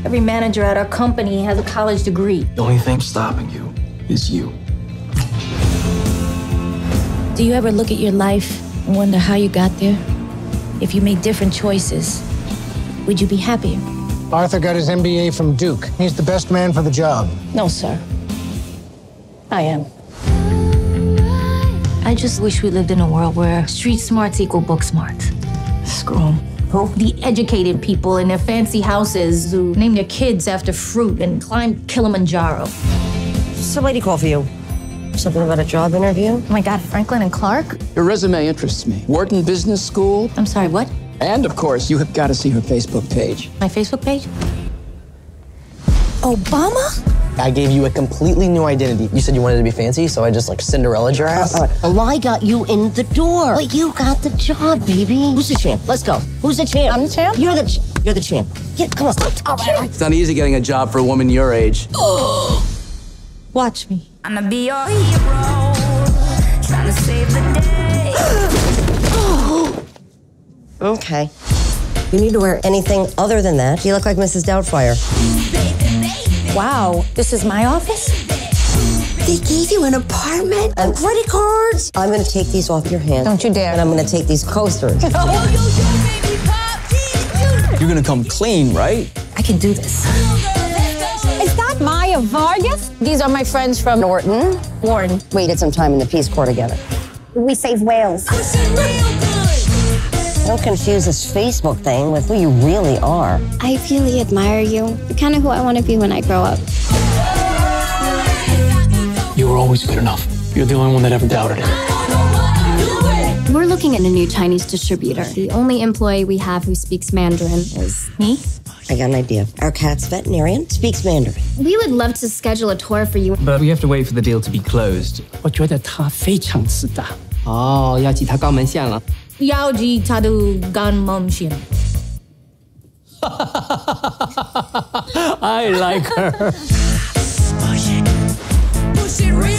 Every manager at our company has a college degree. The only thing stopping you is you. Do you ever look at your life and wonder how you got there? If you made different choices, would you be happier? Arthur got his MBA from Duke. He's the best man for the job. No, sir. I am. I just wish we lived in a world where street smarts equal book smarts. Screw 'em. Who? The educated people in their fancy houses who name their kids after fruit and climb Kilimanjaro. What's a lady call for you? Something about a job interview? Oh my God, Franklin and Clark? Your resume interests me. Wharton Business School. I'm sorry, what? And, of course, you have got to see her Facebook page. My Facebook page? Obama? I gave you a completely new identity. You said you wanted to be fancy, so I just like Cinderella'd your ass. A lie got you in the door. But you got the job, baby. Who's the champ? Let's go. Who's the champ? I'm the champ? You're the champ. Yeah, come on. All right. It's not easy getting a job for a woman your age. Watch me. I'ma be your hero, trying to save the day. Okay. You need to wear anything other than that. You look like Mrs. Doubtfire. Wow, this is my office? They gave you an apartment and credit cards. I'm gonna take these off your hands. Don't you dare. And I'm gonna take these coasters. You're gonna come clean, right? I can do this. Is that Maya Vargas? These are my friends from Norton. Warren. We did some time in the Peace Corps together. We save whales. Don't confuse this Facebook thing with who you really are. I really admire you. You're kind of who I want to be when I grow up. You were always good enough. You're the only one that ever doubted it. We're looking at a new Chinese distributor. The only employee we have who speaks Mandarin is Me? I got an idea. Our cat's veterinarian speaks Mandarin. We would love to schedule a tour for you. But we have to wait for the deal to be closed. 我觉得他非常自大。哦，要挤他肛门线了。要记他的肛门线。I like her. Push it real